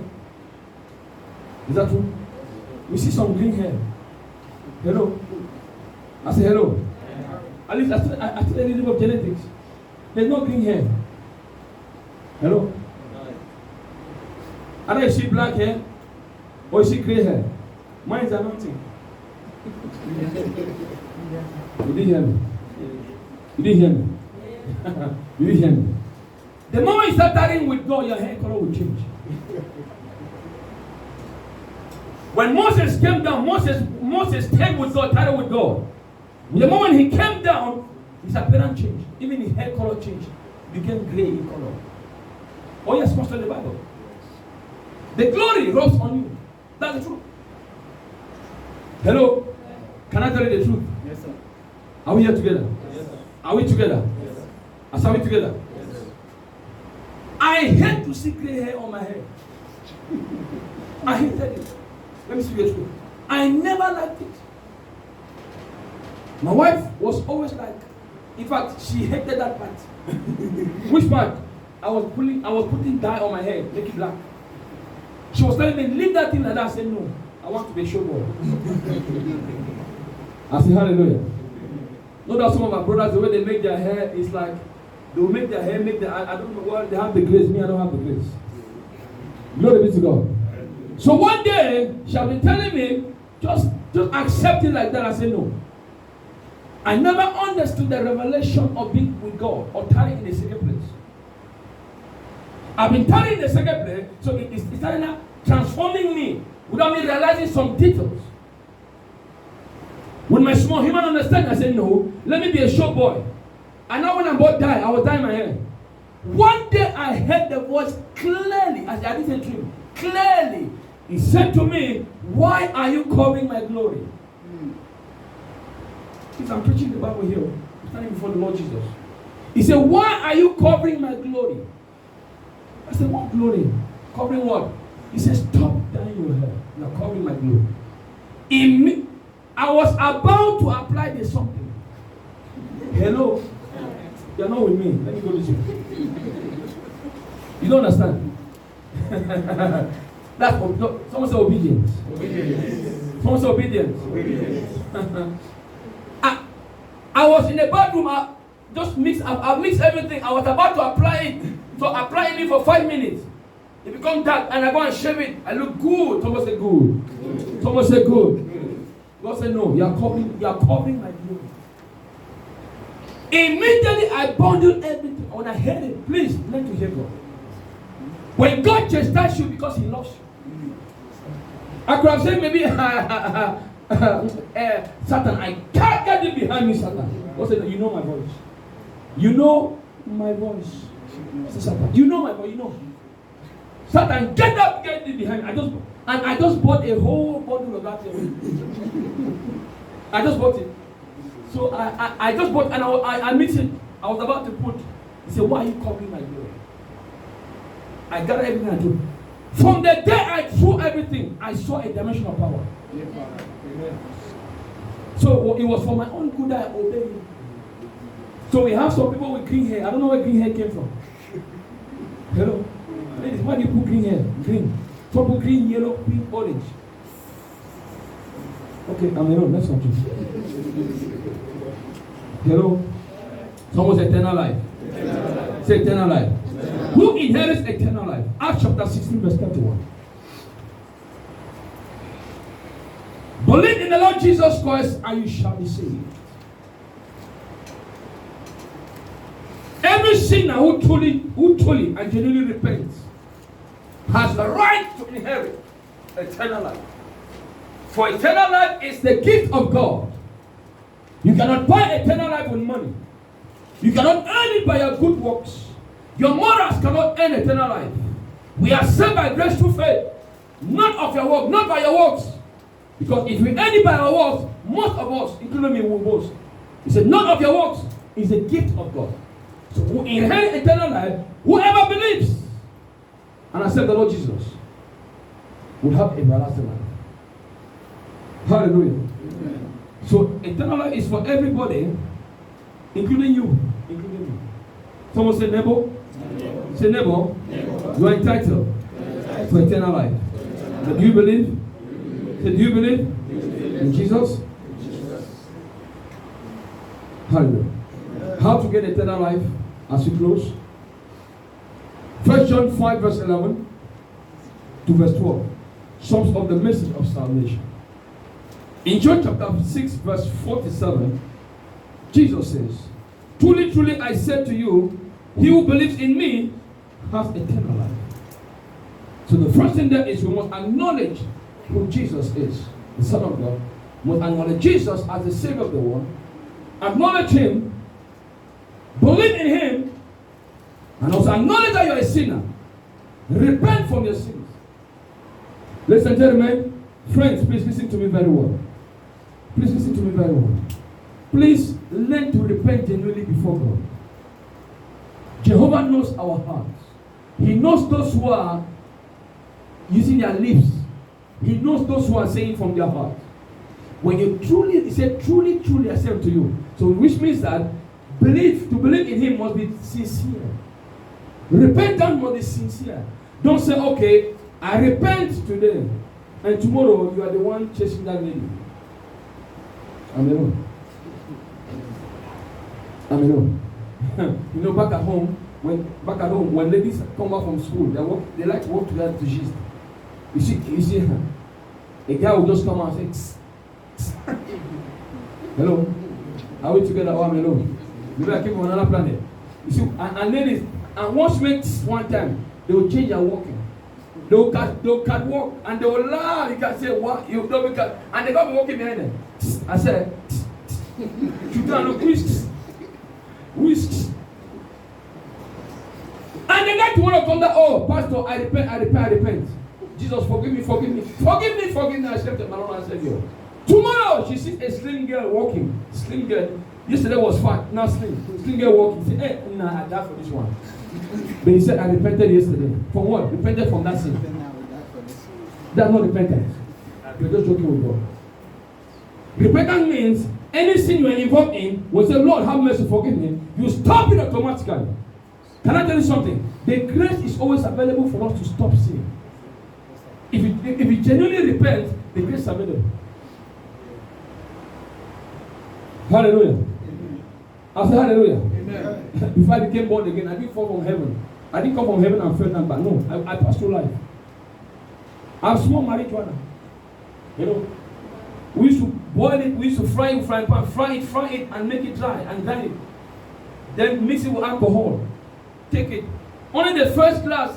Is that true? We see some green hair. Hello? I say hello. At least I still a little bit of genetics. There's no green hair. Hello? Either you see black hair or you see gray hair. Mine is anointing. You didn't hear me. You didn't hear me. You didn't hear me. The moment you start tarrying with God, your hair color will change. When Moses came down, Moses stayed with God, tied with God. The moment he came down, his appearance changed. Even his hair color changed. Became gray in color. Oh yes, most of the Bible. The glory rose on you. That's the truth. Hello? Can I tell you the truth? Yes, sir. Are we here together? Yes, sir. Are we together? Yes, sir. Are we together? Yes, sir. I hate to see gray hair on my head. I hated it. Let me see the truth. I never liked it. My wife was always like, in fact, she hated that part. Which part? I was putting dye on my hair, make it black. She was telling me, leave that thing like that. I said, no, I want to be a showboy. I said, hallelujah. Know that some of our brothers, the way they make their hair is like, they will make their hair, I don't know why they have the grace. Me, I don't have the grace. Glory be to God. So one day, she'll be telling me, just accept it like that. I said, no. I never understood the revelation of being with God or tarrying in the second place. I've been tarrying in the second place, so it started now transforming me without me realizing some details. With my small human understanding, I said, no, let me be a show boy. And now when I'm about to die, I was dyeing my hair. One day I heard the voice clearly, as I didn't dream, clearly. He said to me, why are you covering my glory? Because I'm preaching the Bible here. I'm standing before the Lord Jesus. He said, why are you covering my glory? I said, what glory? Covering what? He said, stop dyeing your hair. You're covering my glory. I was about to apply this something. Hello? You're not with me. Let me go this way. You don't understand? That's someone say obedience. Obedience. Someone say obedience. Obedience. I was in the bathroom. I mixed everything. I was about to apply it. So apply it for 5 minutes. It becomes dark, and I go and shave it. I look good. Someone say good. Someone say good. God said, no, you are covering my glory. Immediately I bundled everything. When I heard it, please learn to hear God. When God chastises you because He loves you. I could have said maybe Satan, I can't get it behind me, Satan. God said, you know my voice. You know my voice. Satan, you know my voice, you know. Satan, get up, get it behind me. I just bought a whole bundle of that thing. I just bought it. So I just bought, and I mixed it. I was about to put. He said, why are you covering my glory? I gathered everything I do. From the day I threw everything, I saw a dimension of power. So it was for my own good I obeyed you. So we have some people with green hair. I don't know where green hair came from. Hello? Ladies, why do you put green hair? Green. Purple, green, yellow, pink, orange. Okay, I'm alone. Let's continue. Hello? Someone say eternal life. Eternal life. Say eternal life. Eternal life. Who inherits eternal life? Acts chapter 16, verse 31. Believe in the Lord Jesus Christ and you shall be saved. Every sinner who truly and genuinely repents has the right to inherit eternal life. For eternal life is the gift of God. You cannot buy eternal life with money. You cannot earn it by your good works. Your morals cannot earn eternal life. We are saved by grace through faith, not of your work, not by your works. Because if we earn it by our works, most of us, including me, will boast. He said, not of your works, is a gift of God. So who inherit eternal life, whoever believes and accept the Lord Jesus will have everlasting life. Hallelujah. Amen. So eternal life is for everybody, including you, including me. Someone say neighbor. Say neighbor. You are entitled to eternal life. So do you believe? Say, do you believe in Jesus? Hallelujah. How to get eternal life as we close? 1 John 5 verse 11 to verse 12 sums up the message of salvation. In John chapter 6 verse 47, Jesus says, truly, truly I say to you, he who believes in me has eternal life. So the first thing there is we must acknowledge who Jesus is, the Son of God, must acknowledge Jesus as the Savior of the world, acknowledge Him, believe in Him, and also acknowledge that you're a sinner. Repent from your sins. Ladies and gentlemen, friends, please listen to me very well. Please listen to me very well. Please learn to repent genuinely before God. Jehovah knows our hearts. He knows those who are using their lips. He knows those who are saying from their heart. When you truly, he said, truly, truly I say unto you. So which means that to believe in Him must be sincere. Repentance must be sincere. Don't say, okay, I repent today, and tomorrow you are the one chasing that lady. Amen. Amen. You know, back at home, when ladies come back from school, they like to walk together to gist. You see, a guy will just come out and say, hello, are we together? Oh, I'm alone. Maybe I came from another planet. You see, and ladies, and once make one time, they will change their walking. They'll cut walk and they will laugh. You can say, what? You don't cut, and they got me walking behind them. I said, you don't look whisks. And the next one will come that, oh, Pastor, I repent. Jesus, forgive me. I accept my Lord and Savior. Tomorrow, she sees a slim girl walking. Slim girl. Yesterday was fat, now slim. Slim girl walking. Say, hey, nah, I died for this one. But he said, I repented yesterday. From what? Repented from that sin. That's not repentance. You're just joking with God. Repentance means any sin you are involved in, will say, Lord, have mercy, forgive me. You stop it automatically. Can I tell you something? The grace is always available for us to stop sin. If you genuinely repent, the grace is available. Hallelujah. I said hallelujah. Amen. Before I became born again, I didn't fall from heaven. I didn't come from heaven and fell down back. No, I passed through life. I have small marijuana. You know, we used to boil it, we used to fry it, fry it, and make it dry and grind it. Then mix it with alcohol. Take it. Only the first class.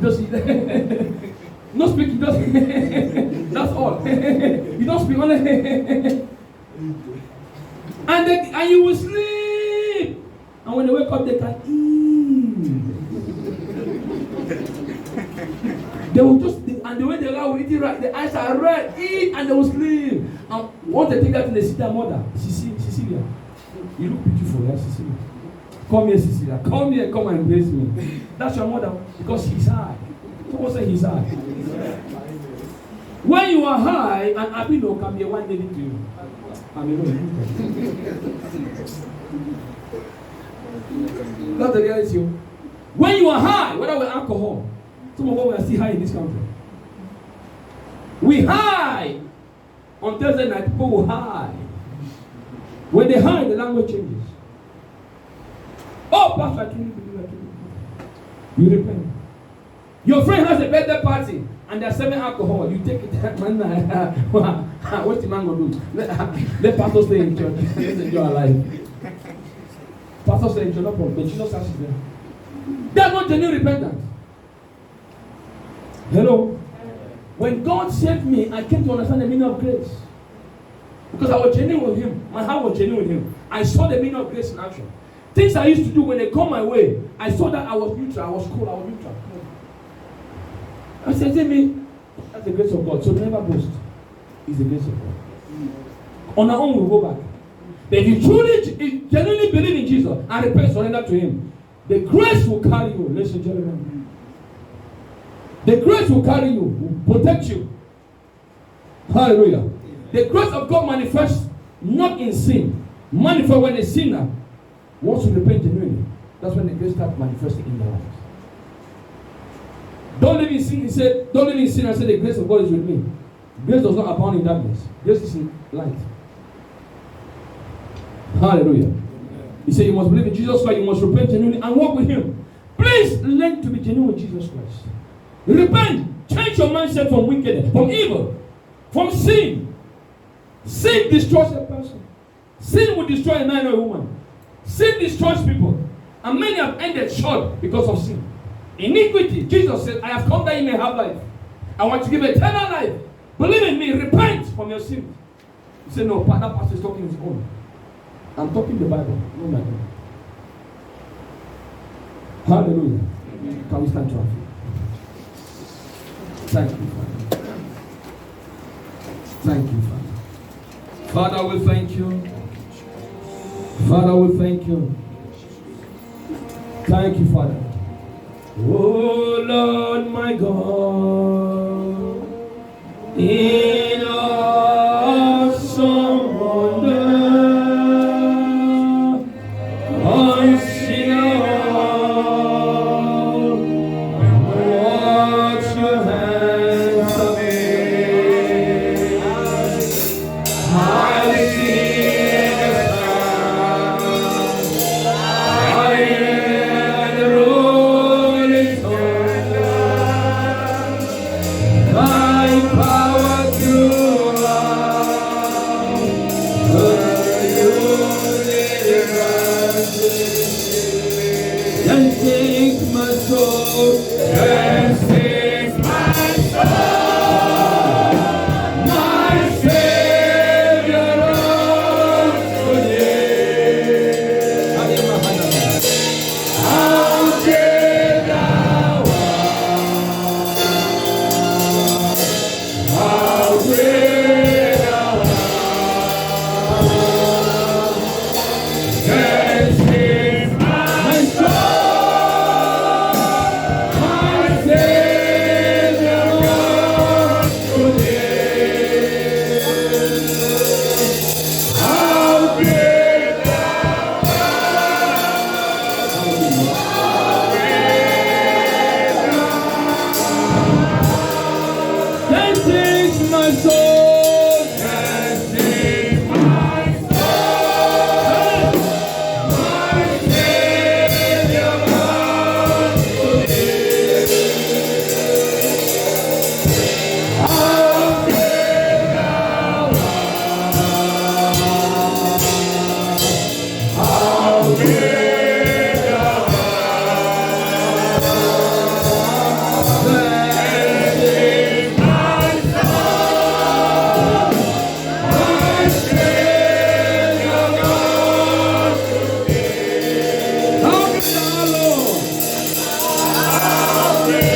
Just no speaking, just that's all. You don't speak only. And you will sleep. And when they wake up, they can eat. They will just, and the way they are eating right, the eyes are red, eat, and they will sleep. And once they take that, they see their mother, Cecilia. You look beautiful, yeah, Cecilia. Come here, Cecilia. Come here, come and embrace me. That's your mother, because he's high. Someone say he's high. When you are high, and Abino can be a one lady to you. That's the reality. When you are high, whether with alcohol, some of us are still high in this country. We high. On Thursday night, people will high. When they high, the language changes. Oh, Pastor, I truly believe. You repent. Your friend has a birthday party and they're serving alcohol. You take it. What's the man going to do? Let Pastor stay in church. Let's enjoy our life. Pastor stay in church, no problem. But Jesus has to there. That's not genuine repentance. Hello? When God saved me, I came to understand the meaning of grace. Because I was genuine with Him. My heart was genuine with Him. I saw the meaning of grace in action. Things I used to do when they come my way, I saw that I was neutral, I was cool, I was neutral. I said, me, that's the grace of God. So never boast. It's the grace of God. On our own, we'll go back. But if you truly, genuinely believe in Jesus and repent, surrender to Him, the grace will carry you, ladies and gentlemen. The grace will carry you, will protect you. Hallelujah. The grace of God manifests not in sin. Manifests when a sinner wants to repent genuinely. That's when the grace starts manifesting in their lives. Don't live in sin. He said, don't live in sin and say the grace of God is with me. Grace does not abound in darkness. Grace is in light. Hallelujah. He said you must believe in Jesus Christ, you must repent genuinely and walk with Him. Please learn to be genuine with Jesus Christ. Repent. Change your mindset from wickedness, from evil, from sin. Sin destroys a person. Sin will destroy a man or a woman. Sin destroys people. And many have ended short because of sin. Iniquity. Jesus said, I have come that you may have life. I want to give eternal life. Believe in me, repent from your sins. You say, no, that pastor is talking his own. I'm talking the Bible, no my God. Hallelujah. Can we stand to our feet? Thank you, Father. Thank you, Father. Father, we thank you. Father, we thank you. Thank you, Father. Oh Lord, my God, in awesome wonder, unseen what your hands have made. I see the stars, I hear the rolling thunder, thy power through love, the universe. Then sings my soul, then sings my soul, my Savior unto thee. How great thou art, how great thou art. Then sings my soul, my Savior unto thee. How great thou art. Then sings my soul, then sings my soul, my Savior unto thee. How great thou art, how great thou art. Then sings my soul, my Savior unto thee. How great thou Lord, how great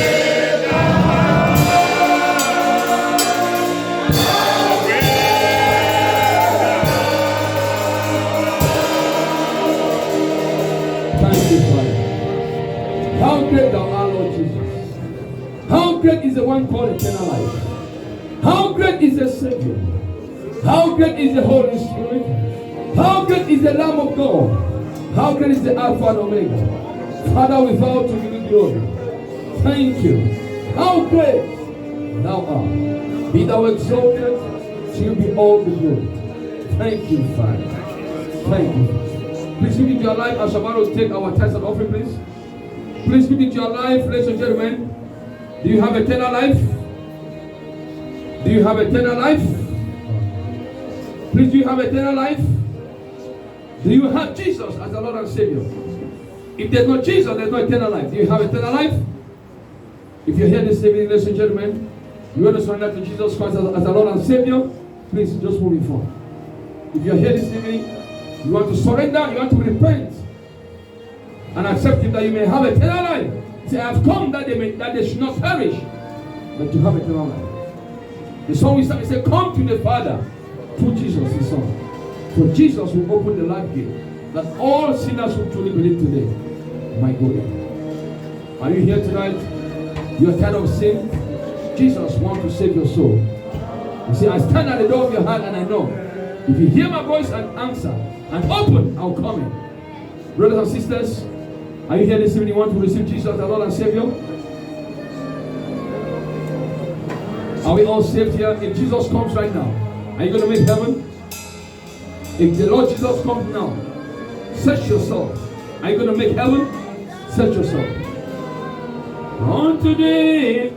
Thank you, Father. How great thou art, Lord Jesus. How great is the one called eternal life. How great is the Savior. How great is the Holy Spirit. How great is the Lamb of God. How great is the Alpha and Omega. Father, we vow to give you glory. Thank you. How great thou art. Be thou exalted, to you be all the glory. Thank you, Father. Thank you. Please give it your life as about to take our tithes and offering, please. Please give it your life, ladies and gentlemen. Do you have eternal life? Do you have eternal life? Please, do you have eternal life? Do you have Jesus as the Lord and Savior? If there's no Jesus, there's no eternal life. Do you have eternal life? If you're here this evening, ladies and gentlemen, you want to surrender to Jesus Christ as the Lord and Savior, please just move in front. If you're here this evening, you want to surrender, you want to repent and accept Him that you may have eternal life. Say, I have come that they should not perish, but to have eternal life. The song we sang, say, come to the Father through Jesus, His Son. For Jesus will open the life gate that all sinners will truly believe today. My God. Are you here tonight? You are tired of sin? Jesus wants to save your soul. You see, I stand at the door of your heart and I know if you hear my voice and answer and open, I'll come in. Brothers and sisters, are you here this evening? You want to receive Jesus as Lord and Savior? Are we all saved here? If Jesus comes right now, are you going to make heaven? If the Lord Jesus comes now, search yourself. Are you going to make heaven? Search yourself. On today,